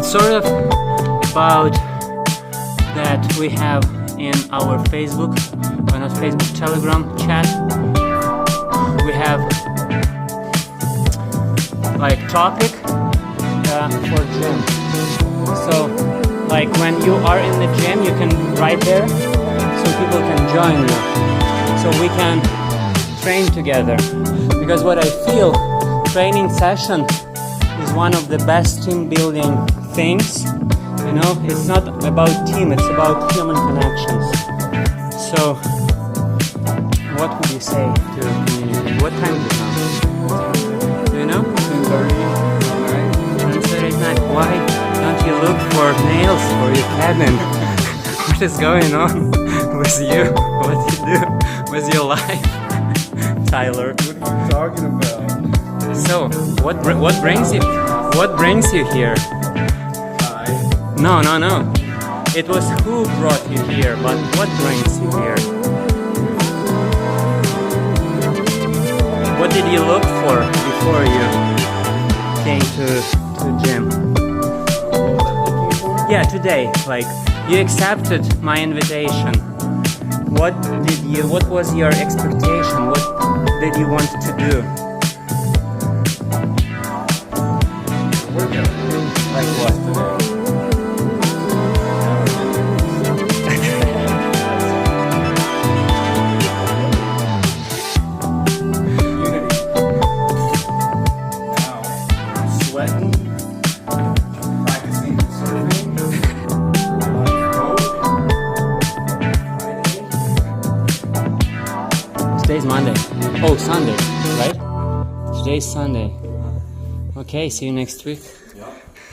It's sort of about that we have in our Facebook, or not Facebook, Telegram chat. We have like topic for gym. So like when you are in the gym, you can write there so people can join you. So we can train together. Because what I feel, training session is one of the best team building things. You know, it's not about team, it's about human connections. So, what would you say to the community? What time is it now? Do you know? 10:30 at night. Why don't you look for nails for your cabin? What is going on with you? What do you do with your life, Tyler? What are you talking about? So, what brings you here? No. It was who brought you here, but what brings you here? What did you look for before you came to gym? Yeah, today, like, you accepted my invitation. What was your expectation? What did you want to do? Like what? Today's Monday. Oh, Sunday, right? Today's Sunday. Okay, see you next week.